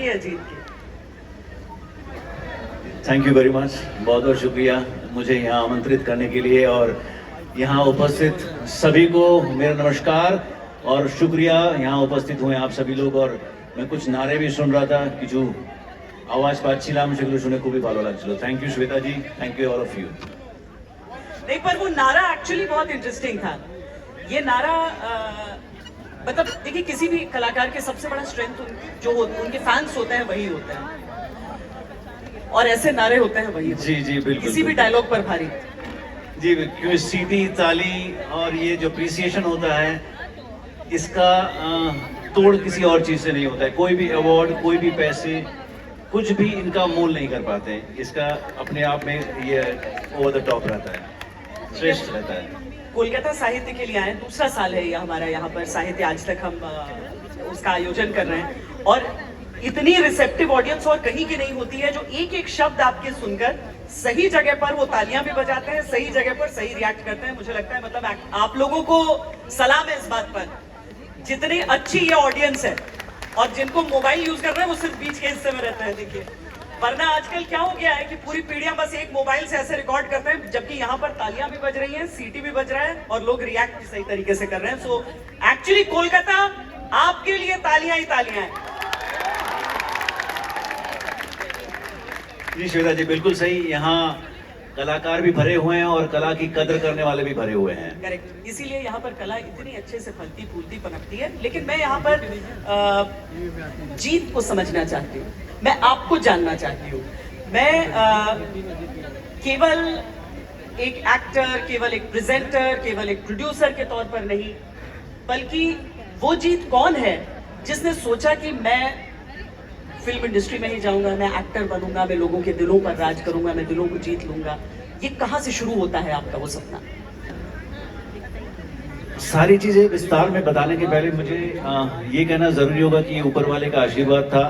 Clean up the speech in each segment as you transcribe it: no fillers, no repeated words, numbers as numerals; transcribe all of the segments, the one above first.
है जीत की। Thank you very much, बहुत बहुत शुक्रिया मुझे यहाँ आमंत्रित करने के लिए, और यहाँ उपस्थित सभी को मेरा नमस्कार और शुक्रिया। यहाँ उपस्थित हुए आप सभी लोग, और मैं कुछ नारे भी सुन रहा था कि जो आवाज पाচ্ছিলাম সেগুলো শুনে খুবই ভালো লাগছিল। Thank you Shweta ji, thank you all of you. नहीं, पर वो नारा एक्चुअली बहुत इंटरेस्टिंग था। ये नारा मतलब देखिए, किसी भी कलाकार के सबसे बड़ा स्ट्रेंथ जो उनके फैंस होते हैं वही होते हैं, और ऐसे नारे होते हैं वही। जी जी बिल्कुल, किसी भी डायलॉग पर भारी। जी, क्योंकि सीटी ताली और ये जो अप्रिसिएशन होता है इसका तोड़ किसी और चीज से नहीं होता है। कोई भी अवार्ड, कोई भी पैसे, कुछ भी इनका मोल नहीं कर पाते। इसका अपने आप में ये ओवर द टॉप रहता है, श्रेष्ठ रहता है। कोलकाता साहित्य के लिए आए, दूसरा साल है ये हमारा यहाँ पर साहित्य आज तक हम उसका आयोजन कर रहे हैं, और इतनी रिसेप्टिव ऑडियंस और कहीं की नहीं होती है, जो एक एक शब्द आपके सुनकर सही जगह पर वो तालियां भी बजाते हैं, सही जगह पर सही रिएक्ट करते हैं। मुझे लगता है मतलब आप लोगों को सलाम है इस बात पर, जितनी अच्छी ये ऑडियंस है, और जिनको मोबाइल यूज कर रहे हैं वो सिर्फ बीच के हिस्से में रहते हैं। देखिए, वरना आजकल क्या हो गया है कि पूरी पीढ़ियां बस एक मोबाइल से ऐसे रिकॉर्ड करते हैं, जबकि यहाँ पर तालियां भी बज रही हैं, सीटी भी बज रहा है, और लोग रिएक्ट भी सही तरीके से कर रहे हैं। सो एक्चुअली कोलकाता आपके लिए तालियां ही तालियां हैं। जी श्वेता जी, बिल्कुल सही। यहाँ कलाकार भी भरे हुए हैं और कला की कदर करने वाले भी भरे हुए हैं। करेक्ट, इसीलिए यहाँ पर कला इतनी अच्छे से फलती फूलती पनपती है। लेकिन मैं यहाँ पर जीत को समझना चाहती हूँ, मैं आपको जानना चाहती हूँ। मैं केवल एक एक्टर, केवल एक प्रेजेंटर, केवल एक प्रोड्यूसर के तौर पर नहीं, बल्कि वो जीत कौन है जिसने सोचा कि मैं फिल्म इंडस्ट्री में ही जाऊंगा, मैं एक्टर बनूंगा, मैं लोगों के दिलों पर राज करूंगा, मैं दिलों को जीत लूंगा। ये कहां से शुरू होता है आपका वो सपना? सारी चीजें विस्तार में बताने के पहले मुझे ये कहना जरूरी होगा कि ऊपर वाले का आशीर्वाद था।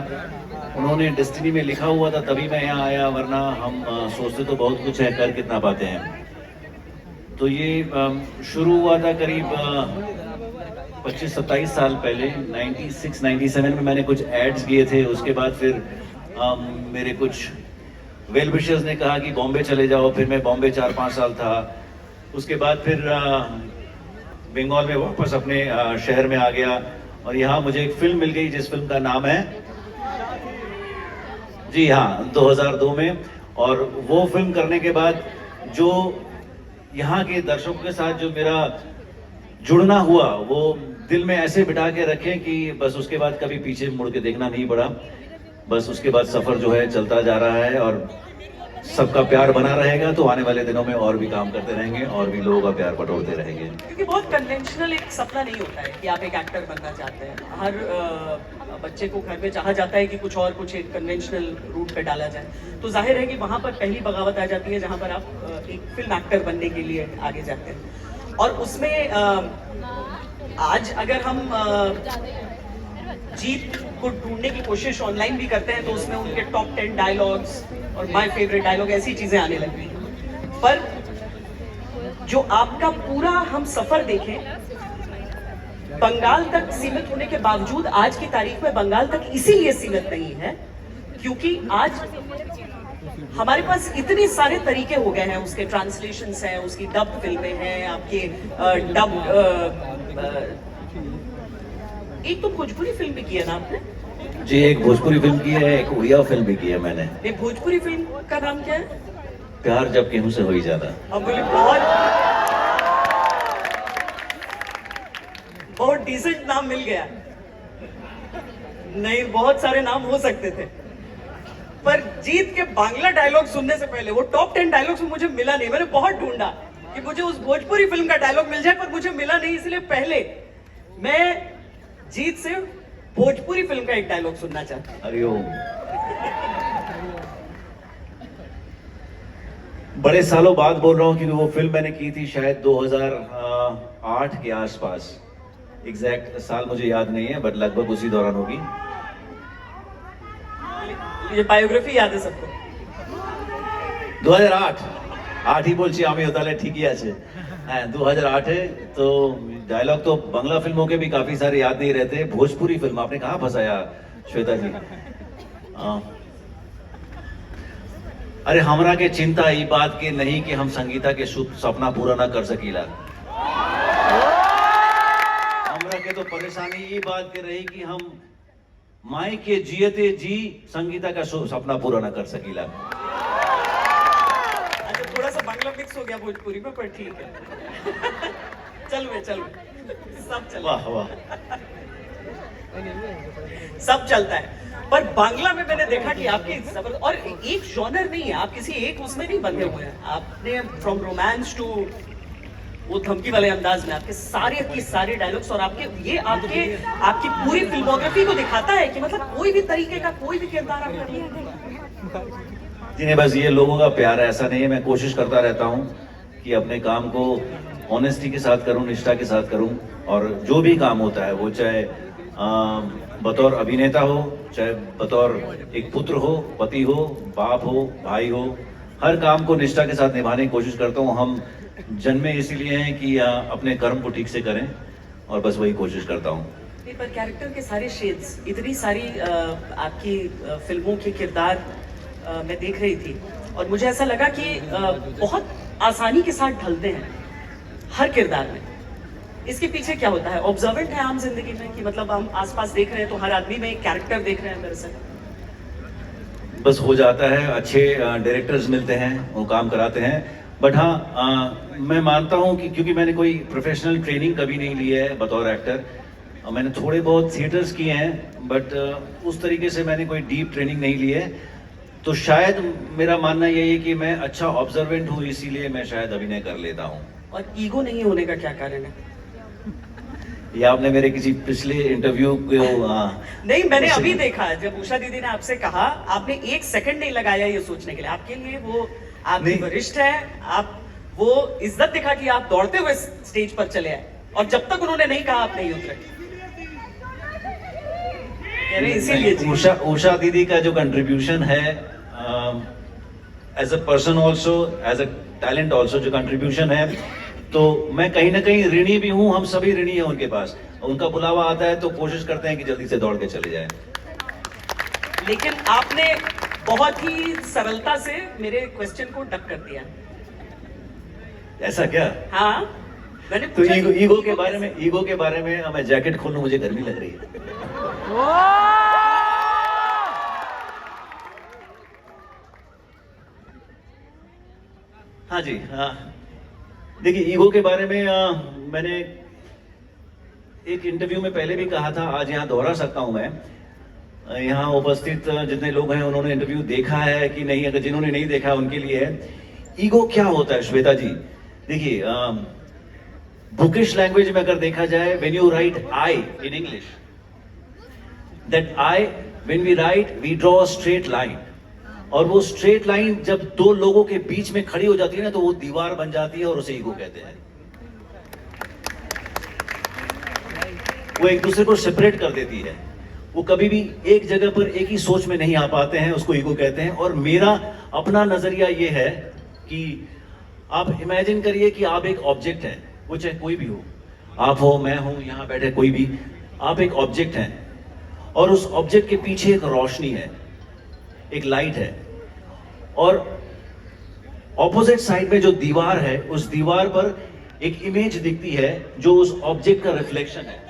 उन्होंने डेस्टिनी में लिखा हुआ था तभी मैं यहाँ आया, वरना हम सोचते तो बहुत कुछ है, कर कितना पाते हैं। तो ये शुरू हुआ था करीब 25-27 साल पहले, 96-97 में मैंने कुछ एड्स किए थे। उसके बाद फिर मेरे कुछ वेल विशर्स ने कहा कि बॉम्बे चले जाओ। फिर मैं बॉम्बे 4-5 साल था। उसके बाद फिर बंगाल में वापस अपने शहर में आ गया, और यहाँ मुझे एक फिल्म मिल गई जिस फिल्म का नाम है, जी हाँ, 2002 में। और वो फिल्म करने के बाद जो यहाँ के दर्शकों के साथ जो मेरा जुड़ना हुआ, वो दिल में ऐसे बिठा के रखे कि बस उसके बाद कभी पीछे मुड़ के देखना नहीं पड़ा। बस उसके बाद सफर जो है चलता जा रहा है, और सबका प्यार बना रहेगा। तो आने वाले दिनों में और भी काम करते रहेंगे, और भी लोगों का प्यार बटोरते रहेंगे। क्योंकि बहुत कन्वेंशनल एक सपना नहीं होता है कि आप एक एक्टर बनना चाहते हैं। हर बच्चे को घर में चाहा जाता है कि कुछ एक कन्वेंशनल रूट पे डाला जाए। तो जाहिर है कि वहाँ पर पहली बगावत आ जाती है जहाँ पर आप एक फिल्म एक्टर बनने के लिए आगे जाते हैं। और उसमें आज अगर हम जीत को ढूंढने की कोशिश ऑनलाइन भी करते हैं, तो उसमें उनके टॉप 10 डायलॉग्स और माय फेवरेट डायलॉग, ऐसी चीजें आने लगी हैं। पर जो आपका पूरा हम सफर देखें, बंगाल तक सीमित होने के बावजूद आज की तारीख में बंगाल तक इसीलिए सीमित नहीं है क्योंकि आज हमारे पास इतने सारे तरीके हो गए हैं। उसके ट्रांसलेशंस हैं, उसकी डब फिल्में हैं, आपके एक तो भोजपुरी फिल्म भी की है ना आपने? जी, एक भोजपुरी फिल्म की है, एक उड़िया फिल्म भी की है मैंने। एक भोजपुरी फिल्म का नाम क्या है? प्यार जब गेहूं से हो ही जाता। अब बोले बहुत डिसेंट नाम मिल गया। नहीं, बहुत सारे नाम हो सकते थे, पर जीत के बांग्ला डायलॉग सुनने से पहले वो टॉप 10 डायलॉग्स में मुझे मिला नहीं। मैंने बहुत ढूंढा कि मुझे उस भोजपुरी फिल्म का डायलॉग मिल जाए, पर मुझे मिला नहीं। इसलिए पहले मैं जीत से भोजपुरी फिल्म का एक डायलॉग सुनना चाहता हूं। हरिओम। बड़े सालों बाद बोल रहा हूँ क्योंकि वो फिल्म मैंने की थी शायद 2008 के आसपास। एग्जैक्ट साल मुझे याद नहीं है, बट लगभग उसी दौरान होगी। ये बायोग्राफी याद है सबको? 2008 ही बोलছি আমি তাহলে ঠিকই আছে। হ্যাঁ 2008 है। तो डायलॉग तो बांग्ला फिल्मों के भी काफी सारे याद नहीं रहते। भोजपुरी फिल्म आपने कहाँ फंसाया श्वेता जी? अ, अरे हमरा के चिंता ई बात के नहीं कि हम संगीता के शुभ सपना पूरा ना कर सकीला। हमरा के तो परेशानी ई बात के रही कि हम माई के जियते जी संगीता का सपना पूरा ना कर सकीला। अच्छा, थोड़ा सा बांग्ला मिक्स हो गया भोजपुरी में, पर ठीक है। चल सब चल, वाह वाह, सब चलता है। पर बांग्ला में मैंने देखा कि आपके जबरदस्त, और एक जॉनर नहीं है, आप किसी एक उसमें नहीं बंधे हुए हैं। आपने फ्रॉम रोमांस टू वो धमकी वाले अंदाज में आपके सारे डायलॉग्स, और आपके ये आपकी पूरी फिल्मोग्राफी को दिखाता है कि मतलब कोई भी तरीके का कोई भी किरदार आप कर लेंगे। जी नहीं, बस ये लोगों का प्यार है, ऐसा नहीं है। मैं कोशिश करता रहता हूँ कि अपने काम को ऑनेस्टी के साथ करूँ, निष्ठा के साथ करूँ, और जो भी काम होता है वो चाहे बतौर अभिनेता हो, चाहे बतौर एक पुत्र हो, पति हो, बाप हो, भाई हो, हर काम को निष्ठा के साथ निभाने की कोशिश करता हूँ। हम जन्मे इसीलिए हैं कि अपने कर्म को ठीक से करें, और बस वही कोशिश करता हूँ। पर कैरेक्टर के सारे शेड्स, इतनी सारी आपकी फिल्मों के किरदार मैं देख रही थी, और मुझे ऐसा लगा कि बहुत आसानी के साथ ढलते हैं हर किरदार में। इसके पीछे क्या होता है? ऑब्जर्वेंट है आम जिंदगी में कि मतलब हम आसपास देख रहे हैं तो हर आदमी में एक कैरेक्टर देख रहे हैं दरअसल? बस हो जाता है, अच्छे डायरेक्टर्स मिलते हैं, वो काम कराते हैं। बट हाँ, मैं मानता हूँ कि क्योंकि मैंने कोई प्रोफेशनल ट्रेनिंग कभी नहीं ली है बतौर एक्टर, मैंने थोड़े बहुत थिएटर्स किए हैं, बट उस तरीके से मैंने कोई डीप ट्रेनिंग नहीं ली है। तो शायद मेरा मानना यही है कि मैं अच्छा ऑब्जर्वेंट हूँ, इसीलिए मैं शायद अभिनय कर लेता हूँ। और ईगो नहीं होने का क्या कारण है? ये आपने मेरे किसी पिछले इंटरव्यू को नहीं, मैंने अभी देखा जब उषा दीदी ने आपसे कहा, आपने एक सेकंड नहीं लगाया ये सोचने के लिए। आपके लिए वो आपकी वरिष्ठ है, आप वो इज्जत दिखा कि आप दौड़ते हुए स्टेज पर चले आए, और जब तक उन्होंने नहीं कहा आप नहीं उतरे। इसीलिए उषा दीदी का जो कंट्रीब्यूशन है, as a person also, as a talent also, जो कंट्रीब्यूशन है, तो मैं कहीं ना कहीं ऋणी भी हूँ। हम सभी ऋणी हैं उनके पास। उनका बुलावा आता है तो कोशिश करते हैं कि जल्दी से दौड़ के चले जाएं। लेकिन आपने बहुत ही सरलता से मेरे क्वेश्चन को डक कर दिया। ऐसा क्या? हाँ, मैंने तो ईगो के बारे में मैं जैकेट खोलूं, मुझे गर्मी लग रही है। हाँ जी, हाँ, देखिए, ईगो के बारे में मैंने एक इंटरव्यू में पहले भी कहा था, आज यहाँ दोहरा सकता हूँ मैं। यहाँ उपस्थित जितने लोग हैं उन्होंने इंटरव्यू देखा है कि नहीं, अगर जिन्होंने नहीं देखा उनके लिए है। ईगो क्या होता है श्वेता जी? देखिए, बुकिश लैंग्वेज में अगर देखा जाए, when you write I in English, that I, when we write, we draw a straight line, और वो स्ट्रेट लाइन जब दो लोगों के बीच में खड़ी हो जाती है ना, तो वो दीवार बन जाती है, और उसे ईगो कहते हैं। वो एक दूसरे को सेपरेट कर देती है। वो कभी भी एक जगह पर एक ही सोच में नहीं आ पाते हैं, उसको ईगो कहते हैं। और मेरा अपना नजरिया ये है कि आप इमेजिन करिए कि आप एक ऑब्जेक्ट हैं, वो चाहे कोई भी हो, आप हो, मैं हूं, यहां बैठे कोई भी, आप एक ऑब्जेक्ट हैं, और उस ऑब्जेक्ट के पीछे एक रोशनी है, एक लाइट है, और ऑपोजिट साइड में जो दीवार है, उस दीवार पर एक इमेज दिखती है जो उस ऑब्जेक्ट का रिफ्लेक्शन है।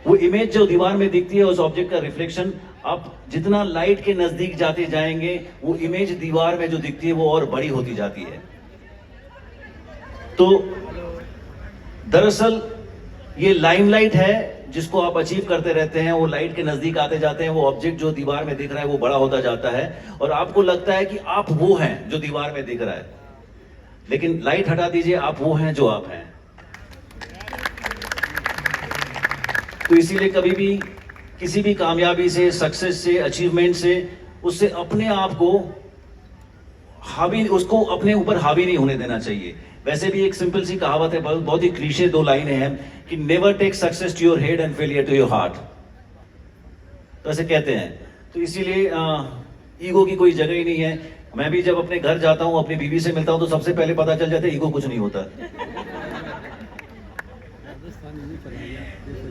वो इमेज जो दीवार में दिखती है, उस ऑब्जेक्ट का रिफ्लेक्शन, आप जितना लाइट के नजदीक जाते जाएंगे, वो इमेज दीवार में जो दिखती है वो और बड़ी होती जाती है। तो दरअसल ये लाइमलाइट है जिसको आप अचीव करते रहते हैं। वो लाइट के नजदीक आते जाते हैं, वो ऑब्जेक्ट जो दीवार में दिख रहा है वो बड़ा होता जाता है, और आपको लगता है कि आप वो हैं जो दीवार में दिख रहा है। लेकिन लाइट हटा दीजिए, आप वो हैं जो आप हैं। तो इसीलिए कभी भी किसी भी कामयाबी से, सक्सेस से, अचीवमेंट से, उससे अपने आप को उसको अपने ऊपर हावी नहीं होने देना चाहिए। वैसे भी एक सिंपल सी कहावत है, बहुत ही क्लीशे दो लाइनें हैं कि never take success to your head and failure to your heart, तो ऐसे कहते हैं। तो इसीलिए ईगो की कोई जगह ही नहीं है। मैं भी जब अपने घर जाता हूं, अपनी बीवी से मिलता हूं, तो सबसे पहले पता चल जाता है ईगो कुछ नहीं होता।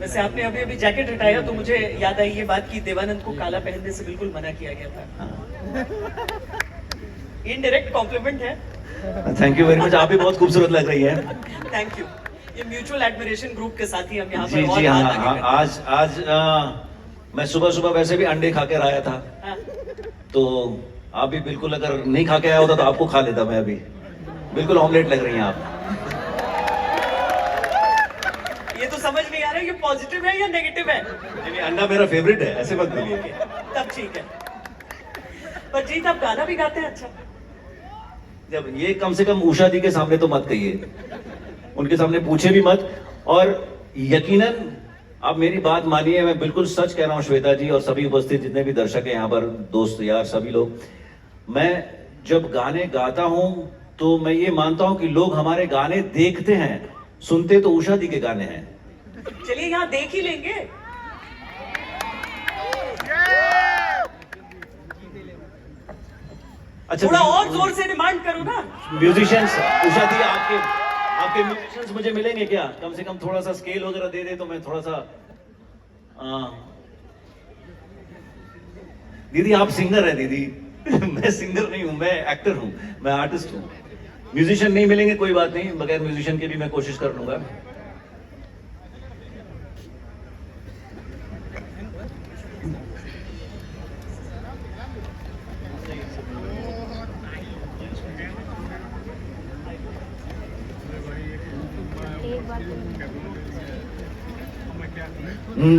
वैसे आपने अभी अभी जैकेट हटाया तो मुझे याद आई ये बात कि देवानंद को काला पहनने से बिल्कुल मना किया गया था। इनडायरेक्ट कॉम्प्लीमेंट है। थैंक यू वेरी मच, आप भी बहुत खूबसूरत लग रही है। Thank you. ये म्यूचुअल एडमिरेशन ग्रुप के साथ ही हम यहाँ जी पर जी और हाँ बात आगे हाँ, आज मैं सुबह सुबह वैसे भी अंडे खा के आया था, करें। हाँ। तो आप भी बिल्कुल अगर नहीं खा के आया होता तो आपको खा लेता मैं अभी। बिल्कुल ऑमलेट लग रही हैं आप। ये तो समझ नहीं आ रहा है ये पॉजिटिव है या नेगेटिव है। नहीं, अंडा मेरा फेवरेट है, ऐसे मत बोलिए। तब ठीक है। पर जीत आप गाना भी गाते हैं अच्छा। जब ये कम से कम उषा दी के सामने तो मत कहिए, उनके सामने पूछे भी मत। और यकीनन आप मेरी बात मानिए, मैं बिल्कुल सच कह रहा हूं श्वेता जी और सभी उपस्थित जितने भी दर्शक हैं यहाँ पर, दोस्त यार सभी लोग, मैं जब गाने गाता हूं तो मैं ये मानता हूं कि लोग हमारे गाने देखते हैं, सुनते तो उषा दी के गाने हैं। चलिए यहाँ देख ही लेंगे। अच्छा, थोड़ा और जोर से डिमांड करो ना। म्यूजिशियंस उषा दी, आपके म्यूजिशियंस मुझे मिलेंगे क्या? कम से कम थोड़ा सा स्केल वगैरह दे दे तो मैं थोड़ा सा दीदी आप सिंगर है दीदी। मैं सिंगर नहीं हूं, मैं एक्टर हूं, मैं आर्टिस्ट हूं। म्यूजिशियन नहीं मिलेंगे कोई बात नहीं, बगैर म्यूजिशियन के भी मैं कोशिश कर लूंगा।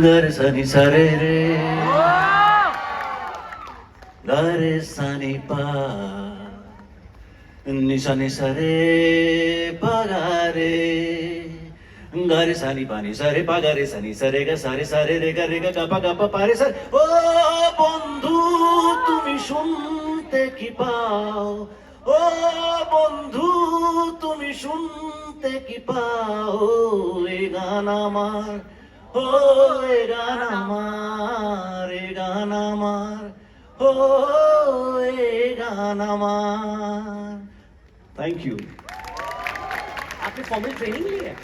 गर सनी सरे रे गरे सनी पा निशा निशा रे पगारे गरे सनी पानी सरे पगारे सनी सरे गा सारे सारे रे गा गापा गापा पारे सर। ও বন্ধু তুমি শুনতে কি পাও, ও বন্ধু তুমি শুনতে কি পাও, এ গান আমার, ও এ গান আমার, এ গান আমার, ও এ গান আমার। Thank you. आपने फॉर्मल ट्रेनिंग ली है।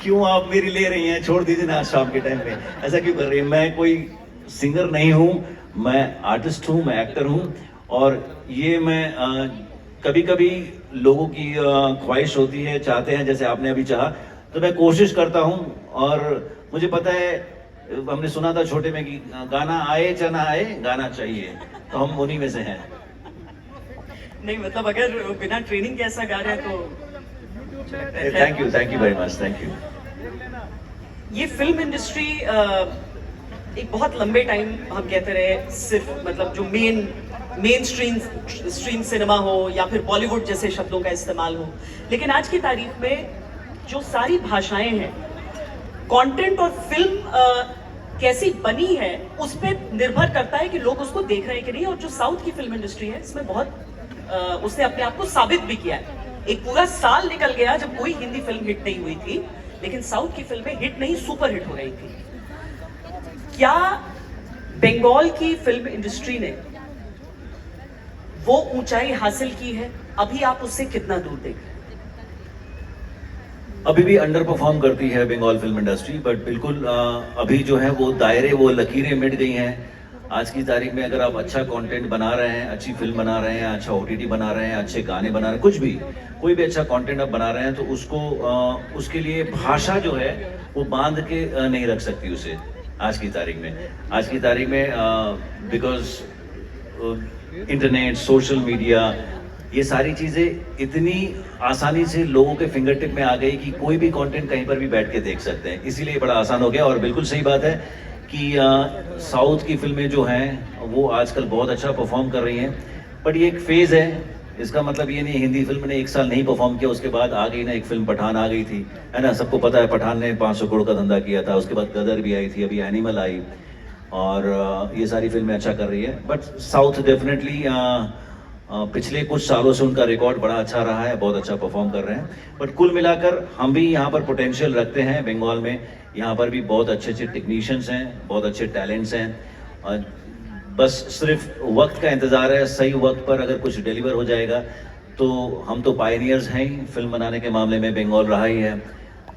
क्यों आप मेरी ले रही हैं? छोड़ दीजिए ना आज शाम के टाइम पे, ऐसा क्यों कर रही हैं? मैं कोई सिंगर नहीं हूँ, मैं आर्टिस्ट हूँ, मैं एक्टर हूँ। और ये मैं कभी कभी लोगों की ख्वाहिश होती है, चाहते हैं जैसे आपने अभी चाहा, तो मैं कोशिश करता हूँ। और मुझे पता है, हमने सुना था छोटे में कि गाना आए या ना आए गाना चाहिए, तो हम उन्हीं में से हैं। नहीं मतलब अगर बिना ट्रेनिंग के ऐसा गा रहे हैं तो thank you very much, thank you. ये फिल्म इंडस्ट्री एक बहुत लंबे टाइम हम कहते रहे सिर्फ मतलब जो मेन स्ट्रीम सिनेमा हो या फिर बॉलीवुड जैसे शब्दों का इस्तेमाल हो, लेकिन आज की तारीख में जो सारी भाषाएं हैं, कंटेंट और फिल्म कैसी बनी है उस पर निर्भर करता है कि लोग उसको देख रहे हैं कि नहीं। और जो साउथ की फिल्म इंडस्ट्री है इसमें बहुत उसने अपने आप को साबित भी किया है। एक पूरा साल निकल गया जब कोई हिंदी फिल्म हिट नहीं हुई थी, लेकिन साउथ की फिल्में हिट नहीं सुपर हिट हो रही थी। क्या बंगाल की फिल्म इंडस्ट्री ने वो ऊंचाई हासिल की है? अभी आप उससे कितना दूर देख रहे हैं? अभी भी अंडर परफॉर्म करती है बंगाल फिल्म इंडस्ट्री, बट बिल्कुल अभी जो है वो दायरे, वो लकीरें मिट गई हैं। आज की तारीख में अगर आप अच्छा कंटेंट बना रहे हैं, अच्छी फिल्म बना रहे हैं, अच्छा ओटीटी बना रहे हैं, अच्छे गाने बना रहे हैं, कुछ भी कोई भी अच्छा कंटेंट आप बना रहे हैं, तो उसको उसके लिए भाषा जो है वो बांध के नहीं रख सकती उसे। आज की तारीख में बिकॉज इंटरनेट, सोशल मीडिया, ये सारी चीजें इतनी आसानी से लोगों के फिंगर टिप में आ गई कि कोई भी कंटेंट कहीं पर भी बैठ के देख सकते हैं, इसीलिए बड़ा आसान हो गया। और बिल्कुल सही बात है कि साउथ की फिल्में जो हैं वो आजकल बहुत अच्छा परफॉर्म कर रही हैं, बट ये एक फेज है। इसका मतलब ये नहीं हिंदी फिल्म ने एक साल नहीं परफॉर्म किया, उसके बाद आ गई ना एक फिल्म पठान आ गई थी, है ना, सबको पता है पठान ने 500 करोड़ का धंधा किया था। उसके बाद गदर भी आई थी, अभी एनिमल आई, और ये सारी फिल्में अच्छा कर रही है। बट साउथ डेफिनेटली पिछले कुछ सालों से उनका रिकॉर्ड बड़ा अच्छा रहा है, बहुत अच्छा परफॉर्म कर रहे हैं। बट कुल मिलाकर हम भी यहाँ पर पोटेंशियल रखते हैं बंगाल में। यहाँ पर भी बहुत अच्छे अच्छे टेक्नीशियंस हैं, बहुत अच्छे टैलेंट्स हैं, और बस सिर्फ वक्त का इंतज़ार है। सही वक्त पर अगर कुछ डिलीवर हो जाएगा तो हम तो पायनियर्स हैं ही, फिल्म बनाने के मामले में बंगाल रहा ही है।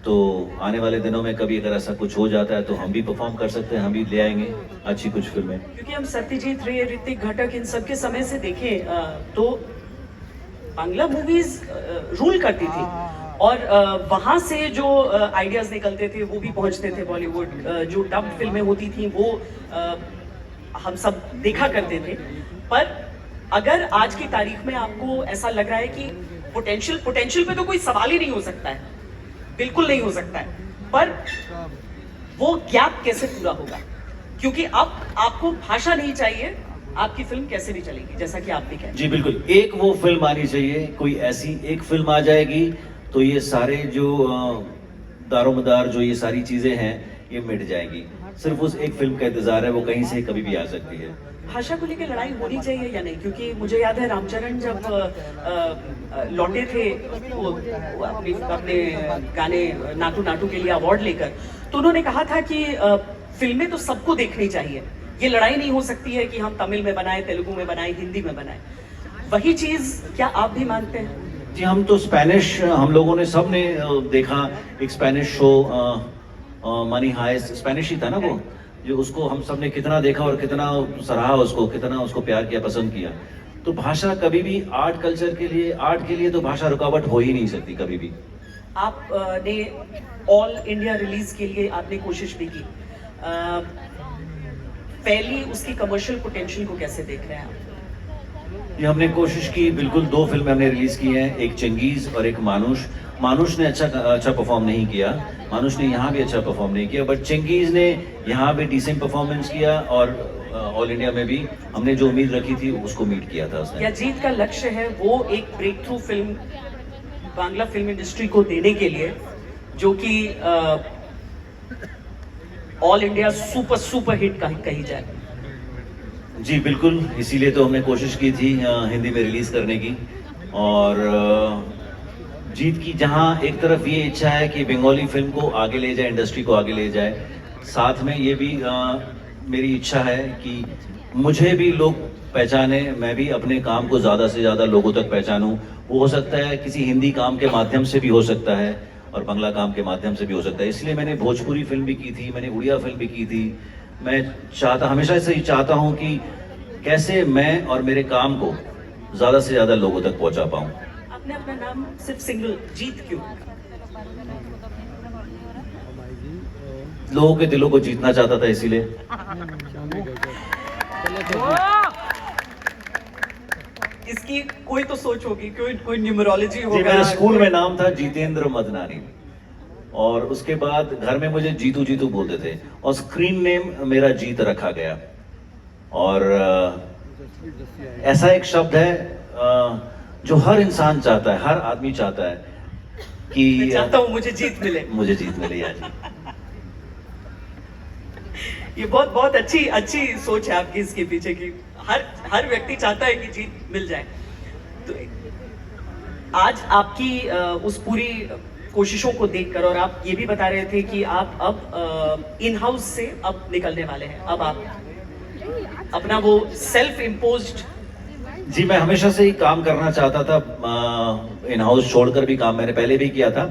तो आने वाले दिनों में कभी अगर ऐसा कुछ हो जाता है तो हम भी परफॉर्म कर सकते हैं, हम भी ले आएंगे अच्छी कुछ फिल्में। क्योंकि हम सत्यजीत रे, ऋतिक घटक इन सब के समय से देखें तो बांग्ला मूवीज रूल करती थी और वहां से जो आइडियाज निकलते थे वो भी पहुंचते थे बॉलीवुड। जो डब्ड फिल्में होती थी वो हम सब देखा करते थे। पर अगर आज की तारीख में आपको ऐसा लग रहा है कि पोटेंशियल पे तो कोई सवाल ही नहीं हो सकता है, बिल्कुल नहीं हो सकता है, पर वो गैप कैसे पूरा होगा? क्योंकि अब आपको भाषा नहीं चाहिए, आपकी फिल्म कैसे भी चलेगी, जैसा कि आप भी कह। जी बिल्कुल, एक वो फिल्म आनी चाहिए, कोई ऐसी एक फिल्म आ जाएगी तो ये सारे जो दारोमदार जो ये सारी चीजें हैं ये मिट जाएंगी। सिर्फ उस एक फिल्म का इंतजार है, वो कहीं से कभी भी आ सकती है। भाषा को लेकर लड़ाई होनी चाहिए या नहीं? क्योंकि मुझे याद है रामचरण जब लौटे थे वो अपने गाने नाटू नाटू के लिए अवार्ड लेकर, तो उन्होंने कहा था कि फिल्में तो सबको देखनी चाहिए, ये लड़ाई नहीं हो सकती है कि हम तमिल में बनाए, तेलुगु में बनाए, हिंदी में बनाए। वही चीज क्या आप भी मानते हैं? जी, हम तो स्पेनिश, हम लोगों ने सब ने देखा एक Spanish show, money heist, Spanish ही था ना वो, जो उसको हम सब ने कितना देखा और कितना सराहा उसको, कितना उसको प्यार किया, पसंद किया। तो भाषा कभी भी आर्ट कल्चर के लिए, आर्ट के लिए तो भाषा रुकावट हो ही नहीं सकती कभी भी। आपने ऑल इंडिया रिलीज के लिए आपने कोशिश भी की, पहली उसकी कमर्शियल पोटेंशियल को कैसे देख रहे हैं आप? ये हमने कोशिश की, बिल्कुल 2 फिल्में हमने रिलीज की हैं, एक चंगेज और एक मानुष। मानुष ने अच्छा परफॉर्म नहीं किया, मानुष ने यहाँ भी अच्छा परफॉर्म नहीं किया, बट चंगेज ने यहाँ भी डिसेंट परफॉर्मेंस किया और ऑल इंडिया में भी हमने जो उम्मीद रखी थी उसको मीट किया था उसने। क्या जीत का लक्ष्य है वो एक breakthrough film Bangla film industry को देने के लिए, जो कि ऑल इंडिया सुपर हिट कही जाए? जी बिल्कुल, इसीलिए तो हमने कोशिश की थी हिंदी में रिलीज करने की। और जीत की जहां एक तरफ ये इच्छा है कि बंगाली फिल्म को आगे ले जाए, इंडस्ट्री को आगे ले जाए, साथ में ये भी मेरी इच्छा है कि मुझे भी लोग पहचाने, मैं भी अपने काम को ज़्यादा से ज़्यादा लोगों तक पहचानूं। वो हो सकता है किसी हिंदी काम के माध्यम से भी हो सकता है और बांग्ला काम के माध्यम से भी हो सकता है। इसलिए मैंने भोजपुरी फिल्म भी की थी, मैंने उड़िया फिल्म भी की थी। मैं हमेशा से ही चाहता हूं कि कैसे मैं और मेरे काम को ज़्यादा से ज़्यादा लोगों तक पहुंचा पाऊं। आपने अपना नाम सिर्फ सिंगल जीत क्यों? लोगों के दिलों को जीतना चाहता था इसीलिए। इसकी कोई तो सोच होगी, कोई न्यूमरोलॉजी जी, होगा। मेरे स्कूल में नाम था जितेंद्र मदनानी और उसके बाद घर में मुझे जीतू जीतू बोलते थे और स्क्रीन नेम मेरा जीत रखा गया। और ऐसा एक शब्द है जो हर इंसान चाहता है, हर आदमी चाहता है कि मैं चाहता हूँ मुझे जीत मिले। मुझे जीत मिले यार। ये बहुत अच्छी सोच है आपकी इसके पीछे की, हर व्यक्ति चाहता है कि जीत मिल जाए। तो आज आपकी उस पूरी कोशिशों को देखकर, और आप ये भी बता रहे थे कि आप अब इन हाउस से अब निकलने वाले हैं, अब आप अपना वो सेल्फ इम्पोज्ड। जी, मैं हमेशा से ही काम करना चाहता था, इन हाउस छोड़कर भी काम मैंने पहले भी किया था।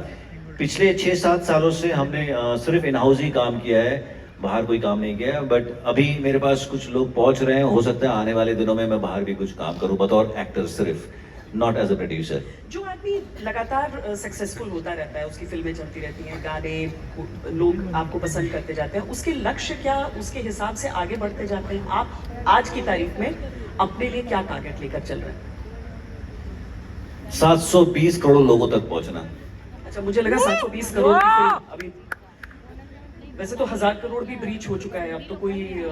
पिछले 6-7 सालों से हमने सिर्फ इन हाउस ही काम किया है, बाहर कोई काम नहीं किया। बट अभी मेरे पास कुछ लोग पहुंच रहे हैं, हो सकता है आने वाले दिनों में मैं बाहर भी कुछ काम करूं बतौर एक्टर, सिर्फ नॉट एज अ प्रोड्यूसर। जो आदमी लगातार सक्सेसफुल होता रहता है, उसकी फिल्में चलती रहती हैं, गाने लोग आपको पसंद करते जाते हैं, उसके लक्ष्य क्या उसके हिसाब से आगे बढ़ते जाते हैं? आप आज की तारीख में अपने लिए क्या टारगेट लेकर चल रहे हैं? 720 करोड़ लोगों तक पहुंचना। अच्छा, मुझे लगा 720 करोड़ की फिल्म अभी, वैसे तो 1000 करोड़ भी ब्रीच हो चुका है, अब तो कोई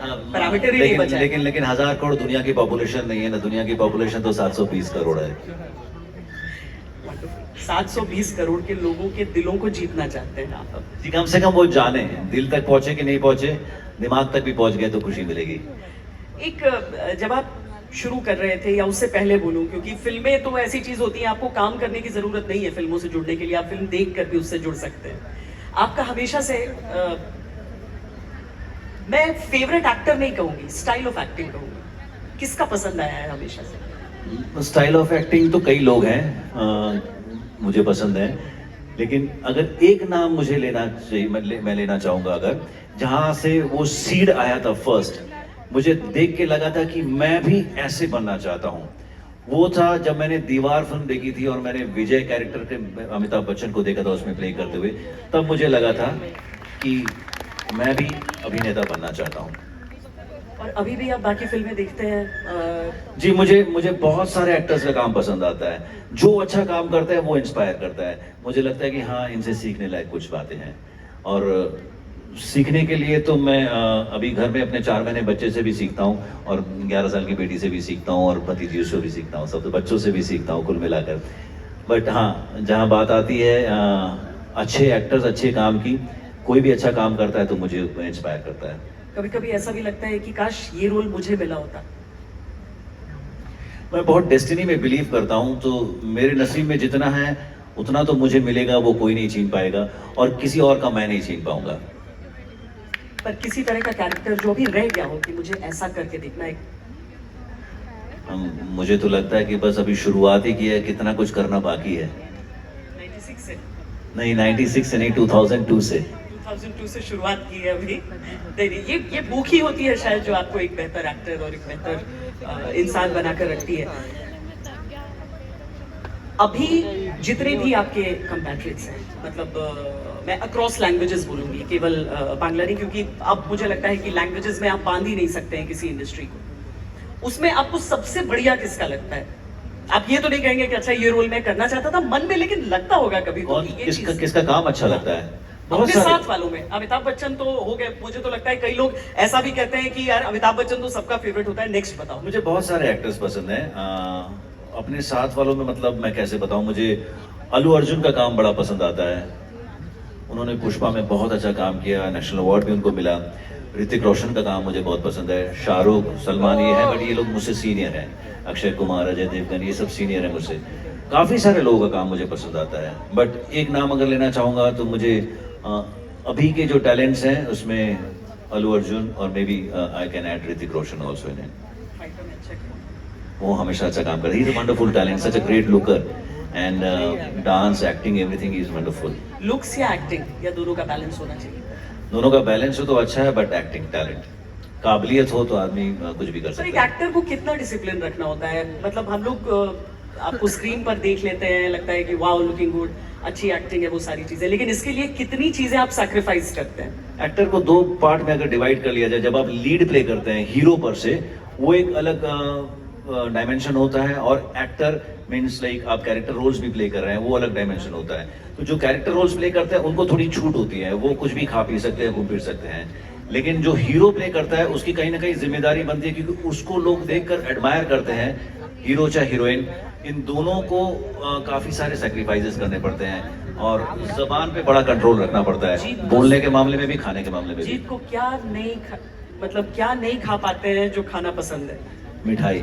पैरामीटर ही नहीं बचा है। लेकिन 1000 करोड़ दुनिया की पॉपुलेशन नहीं है ना, दुनिया की पॉपुलेशन तो 720 करोड़ है। 720 करोड़ के लोगों के दिलों को जीतना चाहते हैं आप अब। जी, कम से कम वो जाने, दिल तक पहुंचे कि नहीं पहुंचे, दिमाग तक भी पहुंच गए तो खुशी मिलेगी। एक जब आप शुरू कर रहे थे, या उससे पहले बोलूं, क्योंकि फिल्में तो ऐसी चीज होती है, आपको काम करने की जरूरत नहीं है फिल्मों से जुड़ने के लिए, आप फिल्म देख कर भी उससे जुड़ सकते हैं। आपका हमेशा से मैं फेवरेट एक्टर नहीं कहूंगी, स्टाइल ऑफ एक्टिंग कहूंगी, किसका पसंद आया है हमेशा से? स्टाइल ऑफ एक्टिंग तो कई लोग हैं, मुझे पसंद है। लेकिन अगर एक नाम मुझे लेना चाहिए, मैं लेना चाहूंगा, अगर जहां से वो सीड आया था फर्स्ट, मुझे देख के लगा था कि मैं भी ऐसे बनना चाहता हूं, वो था जब मैंने दीवार फिल्म देखी थी और मैंने विजय कैरेक्टर के अमिताभ बच्चन को देखा था उसमें प्ले करते हुए। तब मुझे लगा था कि मैं भी अभिनेता बनना चाहता हूं। और अभी भी आप बाकी फिल्में देखते हैं? जी, मुझे बहुत सारे एक्टर्स का काम पसंद आता है। जो अच्छा काम करता है वो इंस्पायर करता है। मुझे लगता है कि हाँ, इनसे सीखने लायक कुछ बातें हैं। और सीखने के लिए तो मैं अभी घर में अपने 4 महीने बच्चे से भी सीखता हूँ, और 11 साल की बेटी से भी सीखता हूँ, और भतीजियों से भी सीखता हूँ, सब तो बच्चों से भी सीखता हूँ कुल मिलाकर। बट हाँ, जहाँ बात आती है अच्छे एक्टर्स, अच्छे काम की, कोई भी अच्छा काम करता है तो मुझे इंस्पायर करता है। कभी कभी ऐसा भी लगता है कि काश ये रोल मुझे मिला होता। मैं बहुत डेस्टिनी में बिलीव करता हूँ, तो मेरे नसीब में जितना है उतना तो मुझे मिलेगा, वो कोई नहीं छीन पाएगा, और किसी और का मैं नहीं छीन पाऊंगा। पर किसी तरह का कैरेक्टर जो भी रह गया हो कि मुझे ऐसा करके देखना है। मुझे तो लगता है कि बस अभी शुरुआत ही की है, कितना कुछ करना बाकी है। 96 से? नहीं, 96 से नहीं, 2002 से। 2002 से शुरुआत की है अभी। नहीं, ये भूख ही होती है शायद जो आपको एक बेहतर एक्टर और एक बेहतर इंसान बनाकर रखती है। अभी जितने भी आपके कंपैट्रियट्स हैं, मतलब मैं अक्रॉस लैंग्वेजेस बोलूंगी, केवल बांग्ला नहीं, क्योंकि अब मुझे लगता है कि लैंग्वेजेस में आप बांध ही नहीं सकते हैं किसी इंडस्ट्री को। उसमें आपको सबसे बढ़िया किसका लगता है? आप ये तो नहीं कहेंगे कि अच्छा ये रोल मैं करना चाहता था मन में, लेकिन लगता होगा कभी तो कि ये चीज़। किसका काम अच्छा लगता है? अपने साथ वालों में अमिताभ बच्चन तो हो गए। मुझे तो लगता है कई लोग ऐसा भी कहते हैं कि यार अमिताभ बच्चन तो सबका फेवरेट होता है। नेक्स्ट बताओ। मुझे बहुत सारे एक्टर्स पसंद हैं। अपने साथ वालों में मतलब मैं कैसे बताऊं, मुझे अल्लू अर्जुन का काम बड़ा पसंद आता है। उन्होंने पुष्पा में बहुत अच्छा काम किया, नेशनल अवार्ड भी उनको मिला। ऋतिक रोशन का काम मुझे बहुत पसंद है। शाहरुख, सलमान ये है, बट ये लोग मुझसे सीनियर हैं। अक्षय कुमार, अजय देवगन, ये सब सीनियर है मुझसे। काफ़ी सारे लोगों का काम मुझे पसंद आता है, बट एक नाम अगर लेना चाहूँगा तो मुझे अभी के जो टैलेंट्स हैं उसमें अल्लू अर्जुन, और may be I can add Hrithik Roshan also in it. वो हमेशा अच्छा काम कर रही है। He is a wonderful talent, such a great looker, and dance, acting, everything is wonderful. Looks या एक्टिंग या दोनों का बैलेंस होना चाहिए? दोनों का बैलेंस हो तो अच्छा है, बट एक्टिंग, टैलेंट, काबिलियत हो तो आदमी कुछ भी कर सर, एक सकता है। एक्टर को कितना डिसिप्लिन रखना होता है? मतलब हम लोग आपको स्क्रीन पर देख लेते हैं, लगता है कि वाओ लुकिंग गुड, अच्छी एक्टिंग है, वो सारी चीजें, लेकिन इसके लिए कितनी चीजें आप सैक्रिफाइस करते हैं? एक्टर को 2 पार्ट में अगर डिवाइड कर लिया जाए, जब आप लीड प्ले करते हैं हीरो पर से, वो एक अलग डायमेंशन होता है, और एक्टर मीन्स लाइक आप कैरेक्टर रोल्स भी प्ले कर रहे हैं, वो अलग डायमेंशन होता है। तो जो कैरेक्टर रोल्स प्ले करते हैं उनको थोड़ी छूट होती है, वो कुछ भी खा पी सकते हैं, घूम फिर सकते हैं। लेकिन जो हीरो प्ले करता है उसकी कहीं ना कहीं जिम्मेदारी बनती है, क्योंकि उसको लोग देखकर एडमायर करते हैं, हीरो चाहे हीरोइन, इन दोनों को काफी सारे सैक्रिफाइसेस करने पड़ते हैं, और जबान पे बड़ा कंट्रोल रखना पड़ता है, बोलने के मामले में भी, खाने के मामले में भी। जीत को मतलब क्या नहीं खा पाते हैं जो खाना पसंद है? मिठाई।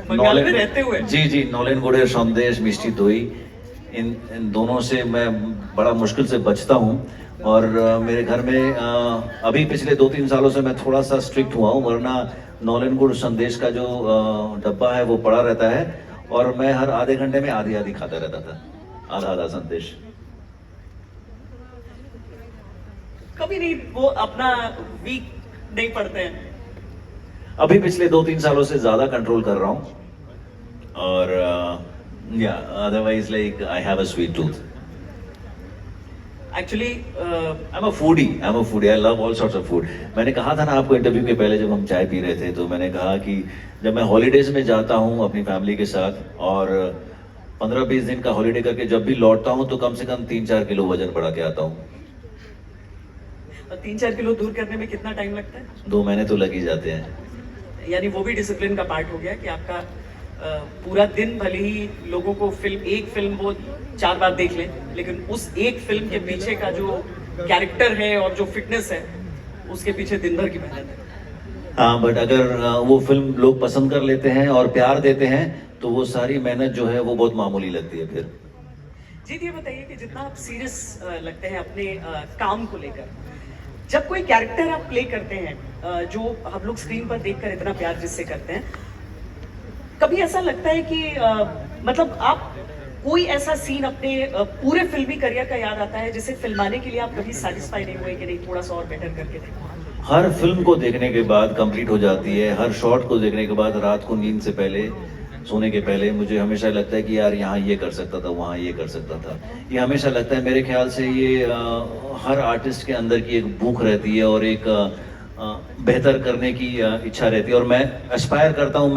बंगाल में रहते हुए? जी, नौलेन गुड़ेर संदेश, मिष्टी दोई, इन दोनों से मैं बड़ा मुश्किल से बचता हूँ। और मेरे घर में अभी पिछले 2-3 सालों से मैं थोड़ा सा स्ट्रिक्ट हुआ हूँ, वरना नौलेन गुड़ संदेश का जो डब्बा है वो पड़ा रहता है, और मैं हर आधे घंटे में आधी खाता रहता था, आधा संदेश। कभी नहीं वो अपना वीक नहीं पड़ते हैं? अभी पिछले 2-3 सालों से ज्यादा कंट्रोल कर रहा हूँ, और या otherwise like I have a sweet tooth. Actually I am a foodie, I love all sorts of food. मैंने कहा था ना आपको इंटरव्यू के पहले जब हम चाय पी रहे थे, तो मैंने कहा कि जब मैं हॉलीडेज में जाता हूँ अपनी फैमिली के साथ, और 15-20 दिन का हॉलीडे करके जब भी लौटता हूँ, तो कम से कम 3-4 किलो वजन बढ़ा के आता हूँ। 3-4 किलो दूर करने में कितना टाइम लगता है? 2 महीने तो लग ही जाते हैं। यानी वो भी डिसिप्लिन का पार्ट हो गया कि आपका पूरा दिन, भले ही लोगों को एक फिल्म वो 4 बार देख लें, लेकिन उस एक फिल्म के पीछे का जो कैरेक्टर है और जो फिटनेस है, उसके पीछे दिन भर की मेहनत है। हाँ, बट अगर वो फिल्म लोग पसंद कर लेते हैं और प्यार देते हैं, तो वो सारी मेहनत जो है वो बहुत मामूली लगती है फिर। जी, ये बताइए कि जितना आप सीरियस लगते हैं अपने काम को लेकर, जब कोई कैरेक्टर आप प्ले करते हैं जो हम लोग स्क्रीन पर देखकर इतना प्यार जिससे करते हैं, कभी ऐसा लगता है कि मतलब आप कोई ऐसा सीन अपने पूरे फिल्मी करियर का याद आता है जिसे फिल्माने के लिए आप कभी सेटिस्फाई नहीं हुए कि नहीं थोड़ा सा और बेटर करके देखो? हर फिल्म को देखने के बाद कंप्लीट हो जाती है, हर शॉट को देखने के बाद रात को नींद से पहले, सोने के पहले मुझे हमेशा लगता है कि यार यहाँ ये कर सकता था, वहाँ ये कर सकता था। ये हमेशा लगता है, मेरे ख्याल से ये हर आर्टिस्ट के अंदर की एक भूख रहती है और एक बेहतर करने की इच्छा रहती है, और मैं एस्पायर करता हूँ।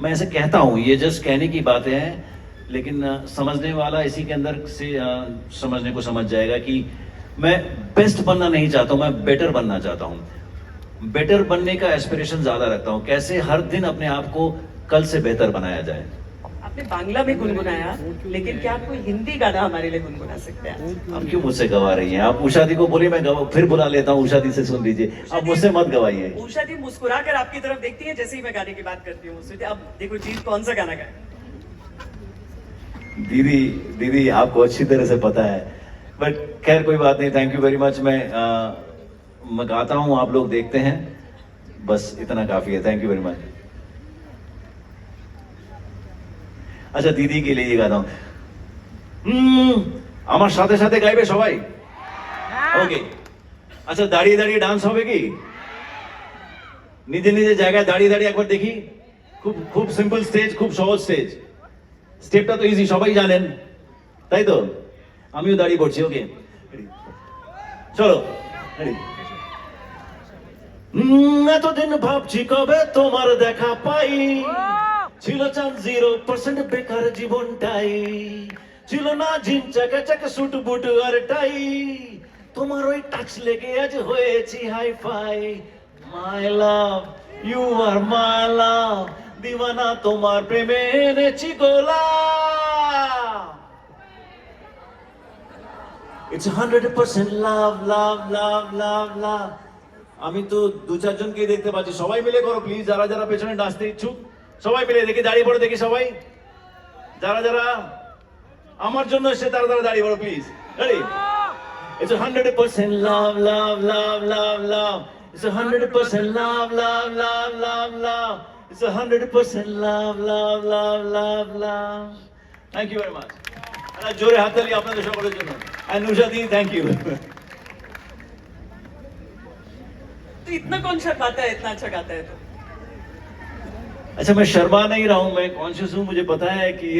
मैं ऐसे कहता हूँ, ये जस्ट कहने की बातें हैं, लेकिन समझने वाला इसी के अंदर से समझने को समझ जाएगा कि मैं बेस्ट बनना नहीं चाहता हूँ, मैं बेटर बनना चाहता हूँ। बेटर बनने का एस्पिरेशन ज्यादा रखता हूँ, कैसे हर दिन अपने आप को कल से बेहतर बनाया जाए। आपने बांग्ला में गुनगुनाया, लेकिन क्या आप कोई हिंदी गाना हमारे लिए गुनगुना सकते हैं? आप क्यों मुझसे गवा रही हैं? आप उषा दी को बोलिए, मैं फिर बुला लेता हूँ। उषा दी से सुन लीजिए, आप मुझसे मत गवाइए। उषा दी मुस्कुरा कर आपकी तरफ देखती है जैसे ही मैं गाने की बात करती हूँ। अब देखो जीत कौन सा गाना गाए। दीदी आपको अच्छी तरह से पता है, बट खैर कोई बात नहीं, थैंक यू वेरी मच। मैं गाता हूँ, आप लोग देखते हैं, बस इतना काफी है। Thank you very much. अच्छा, दीदी के लिए ये गाता हूँ। আমার সাথে সাথে গাইবে সবাই? ওকে। আচ্ছা, দাঁড়িয়ে দাঁড়িয়ে ডান্স হবে কি? নিজে নিজে জায়গায় দাঁড়িয়ে দাঁড়িয়ে একবার দেখি। খুব খুব সিম্পল স্টেজ, খুব সহজ স্টেজ। স্টেপটা তো ইজি, সবাই জানেন, তাই তো? আমিও দাঁড়িয়ে পড়ছি। ওকে, চলো রেডি। এতদিন ভাবছি কবে তোমার দেখা পাই, ছিল চান 0% বেকার জীবনটাই, ছিল না জিন চাকা চাকা সুট বুট আর টাই, তোমার ওই টাচ লেগে আজ হয়েছি hi fi. My love, you are my love, দিওয়ানা তোমার প্রেমে এনেছি গোলাম। It's 100% love, love, love, love, love. আমি তো দু চারজনকে দেখতে পাচ্ছি, সবাই মিলে করো প্লিজ। যারা যারা পেছনে নাচতে ইচ্ছুক সবাই মিলে দেখি, দাঁড়িয়ে পড়ো দেখি সবাই। যারা যারা আমার জন্য এসে তারা তারা দাঁড়িয়ে পড়ো please. Ready? It's 100% love, love, love, love, love. It's 100% love, love, love, love, love. It's 100% love, love, love, love, love. Thank you very much. জোরে হাততালি আপনাদের সকলের জন্য। And Usha di, thank you. तो इतना कौन शर्माता है, इतना अच्छा गाता है तो? अच्छा, मैं शर्मा नहीं रहा हूँ, मैं कॉन्शियस हूँ, मुझे पता है कि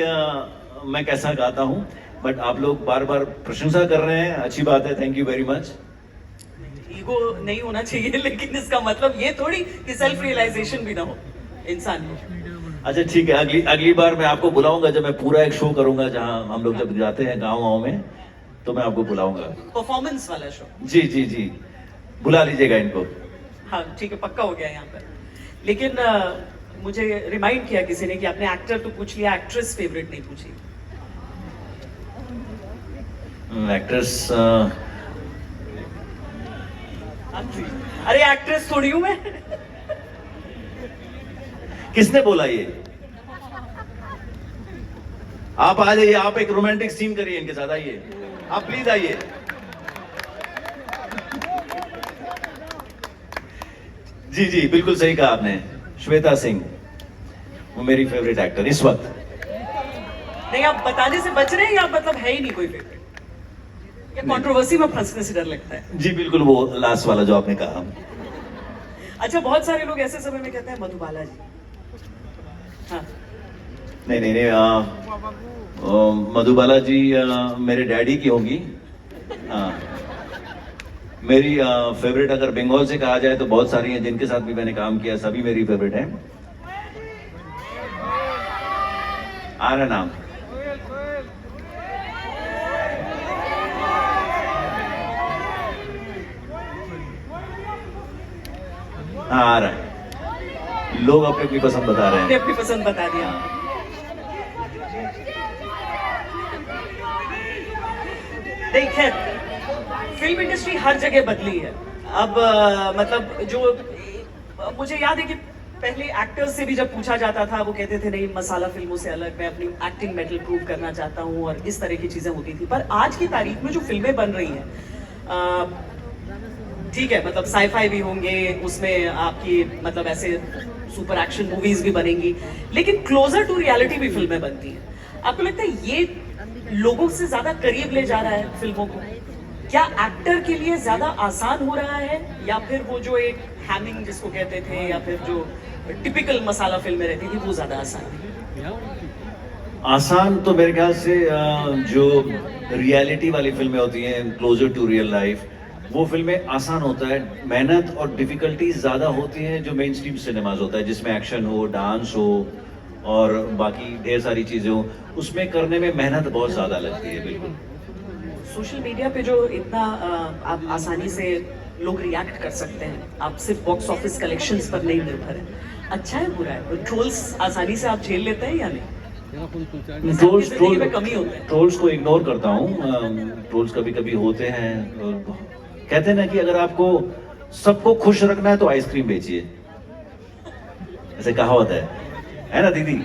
मैं कैसा गाता हूँ, बट आप लोग बार बार प्रशंसा कर रहे हैं, अच्छी बात है, thank you very much. Ego नहीं होना चाहिए, लेकिन इसका मतलब ये थोड़ी कि सेल्फ रियलाइजेशन भी ना हो इंसान को। अच्छा ठीक है, अगली बार मैं आपको बुलाऊंगा, जब मैं पूरा एक शो करूंगा, जहाँ हम लोग जब जाते हैं गाँव में, तो मैं आपको बुलाऊंगा। परफॉर्मेंस वाला शो? जी जी जी, बुला लीजिएगा इनको। हाँ ठीक है, पक्का हो गया यहाँ पर। लेकिन मुझे रिमाइंड किया किसी ने कि आपने एक्टर तो पूछ लिया, एक्ट्रेस फेवरेट नहीं पूछी। एक्ट्रेस अरे एक्ट्रेस थोड़ी हूँ मैं। किसने बोला ये? आप आ जाइए, आप एक रोमांटिक सीन करिए इनके साथ, आइए आप प्लीज आइए। जी जी बिल्कुल सही कहा आपने, श्वेता सिंह वो मेरी फेवरेट एक्टर इस वक्त। नहीं, आप बताने से बच रहे हैं या मतलब है ही नहीं कोई फेवरेट, या कंट्रोवर्सी में फंसने से डर लगता है? जी बिल्कुल, वो लास्ट वाला जो आपने कहा। अच्छा, बहुत सारे लोग ऐसे समय में कहते हैं मधुबाला जी। हाँ। नहीं नहीं नहीं, मधुबाला जी मेरे डैडी की होगी। मेरी फेवरेट अगर बंगाल से कहा जाए तो बहुत सारी हैं, जिनके साथ भी मैंने काम किया, सभी मेरी फेवरेट हैं। आ रहा नाम? हाँ आ रहा है, लोग अपनी अपनी पसंद बता रहे हैं। अपनी पसंद बता दिया। देखिए, फिल्म इंडस्ट्री हर जगह बदली है अब। मतलब जो मुझे याद है कि पहले एक्टर्स से भी जब पूछा जाता था, वो कहते थे नहीं, मसाला फिल्मों से अलग मैं अपनी एक्टिंग मेटल प्रूव करना चाहता हूँ, और इस तरह की चीजें होती थी। पर आज की तारीख में जो फिल्में बन रही हैं, ठीक है, मतलब साईफाई भी होंगे उसमें, आपकी मतलब ऐसे सुपर एक्शन मूवीज भी बनेंगी, लेकिन क्लोजर टू रियलिटी भी फिल्में बनती हैं। आपको लगता है ये लोगों से ज्यादा करीब ले जा रहा है फिल्मों को? क्या एक्टर के लिए ज्यादा आसान हो रहा है, या फिर वो जो एक हैमिंग जिसको कहते थे, या फिर जो टिपिकल मसाला फिल्में रहती थी वो ज्यादा आसान है? आसान तो मेरे ख्याल से जो रियलिटी वाली फिल्में होती हैं, क्लोजर टू रियल लाइफ, वो फिल्में आसान होता है। मेहनत और डिफिकल्टीज ज़्यादा होती हैं जो मेन स्ट्रीम सिनेमाज होता है, जिसमें एक्शन हो, डांस हो और बाकी ढेर सारी चीज़ें हो, उसमें करने में मेहनत बहुत ज़्यादा लगती है। बिल्कुल। सोशल मीडिया पे जो इतना आप आसानी से लोग रिएक्ट कर सकते हैं, आप सिर्फ बॉक्स ऑफिस कलेक्शंस पर नहीं निर्भर है, अच्छा है बुरा है? ट्रोल्स आसानी से आप झेल लेते हैं या नहीं? ट्रोल्स को इग्नोर करता हूँ। ट्रोल्स कभी कभी होते हैं। कहते हैं ना कि अगर आपको सबको खुश रखना है तो आइसक्रीम बेचिए, ऐसे कहावत है ना दीदी?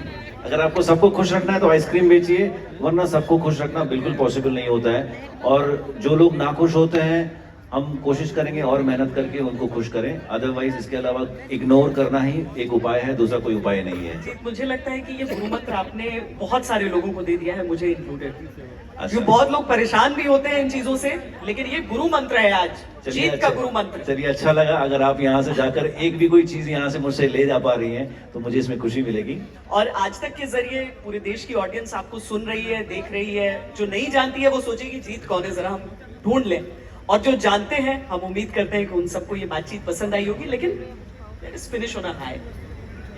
अगर आपको सबको खुश रखना है तो आइसक्रीम बेचिए, वरना सबको खुश रखना बिल्कुल पॉसिबल नहीं होता है। और जो लोग नाखुश होते हैं, हम कोशिश करेंगे और मेहनत करके उनको खुश करें। अदरवाइज इसके अलावा इग्नोर करना ही एक उपाय है, दूसरा कोई उपाय नहीं है। मुझे लगता है कि ये गुरु मंत्र आपने बहुत सारे लोगों को दे दिया है, मुझे इंक्लूडेड। अच्छा। जो बहुत लोग परेशान भी होते हैं इन चीजों से, लेकिन ये गुरु मंत्र है आज, जीत का गुरु मंत्र। चलिए, अच्छा लगा। अगर आप यहाँ से जाकर एक भी कोई चीज यहाँ से मुझसे ले जा पा रही हैं तो मुझे इसमें खुशी मिलेगी। और आज तक के जरिए पूरे देश की ऑडियंस आपको सुन रही है, देख रही है। जो नहीं जानती है वो सोचेगी जीत कौन है, जरा हम ढूंढ लें। और जो जानते हैं, हम उम्मीद करते हैं कि उन सबको ये बातचीत पसंद आई होगी। लेकिन let's finish on a high.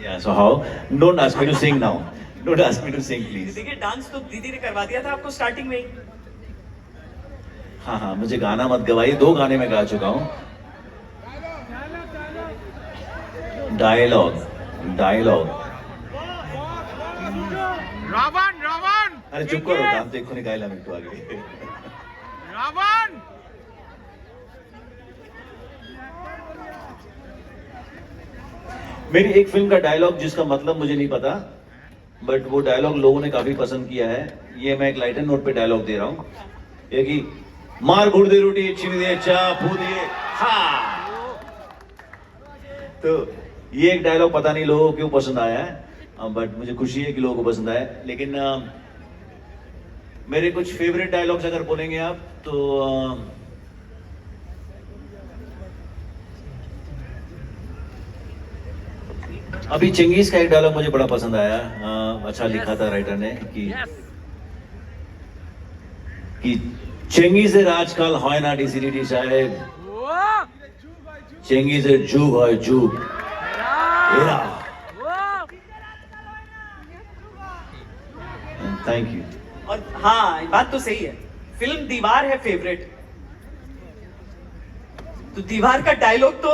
Yeah, so how? Don't ask me to sing now. Don't ask me to sing, please. देखिए, डांस तो दीदी ने करवा दिया था आपको स्टार्टिंग में ही। हाँ, मुझे गाना मत गवाइए, 2 गाने में गा चुका हूँ। डायलॉग रावण अरे चुप करो, दाम देखो निकाला मिनटू आगे। रावण मेरी एक फिल्म का डायलॉग जिसका मतलब मुझे नहीं पता, बट वो डायलॉग लोगों ने काफी पसंद किया है। ये मैं एक लाइटर नोट पे डायलॉग दे रहा हूँ। ये कि मार घुड़ दे रोटी, छीन दे चा, फू दिए हाँ। तो ये एक डायलॉग पता नहीं लोगों को क्यों पसंद आया है, बट मुझे खुशी है कि लोगों को पसंद आया। लेकिन मेरे कुछ फेवरेट डायलॉग्स अगर बोलेंगे आप तो अभी चंगेज का एक डायलॉग मुझे बड़ा पसंद आया। अच्छा लिखा था राइटर ने कि चंगेजेर आजकल হয় না ডিসিডিটি সাহেব, चंगेजेर যুগ হয় যুগ এরা। Thank you. और हाँ, बात तो सही है। फिल्म दीवार है फेवरेट, तो दीवार का डायलॉग तो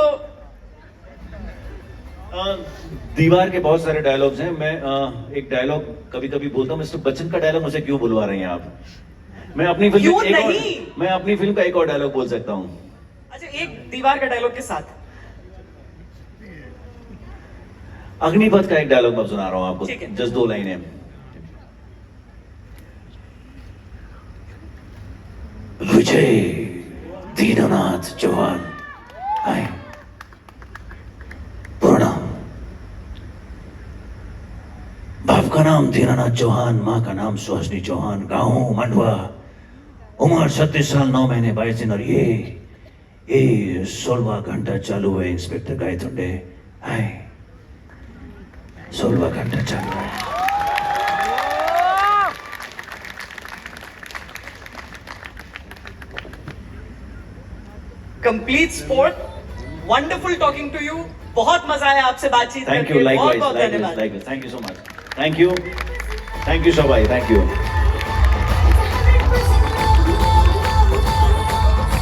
दीवार के बहुत सारे डायलॉग्स हैं। मैं एक डायलॉग कभी कभी बोलता हूँ। मिस्टर बच्चन का डायलॉग मुझे क्यों बुलवा रहे हैं आप? मैं अपनी फिल्म का एक और डायलॉग बोल सकता हूँ। अच्छा, एक दीवार का डायलॉग के साथ अग्निपथ का एक डायलॉग मैं सुना रहा हूँ आपको, जस्ट 2 लाइनें। विजय दीननाथ चौहान आए, प्रणाम। बाप का नाम दीनानाथ चौहान, माँ का नाम सुहासिनी चौहान, गाँव मंडवा, उम्र 36 साल 9 महीने 22 दिन, और ये 16वां घंटा चालू है इंस्पेक्टर गायतुंडे। हाय, 16वां घंटा चालू है। Complete sport, wonderful talking to you. बहुत मजा आया आपसे बातचीत करके। थैंक यू, बहुत बहुत धन्यवाद। Thank you so much. Thank you शोभाई, थैंक यू।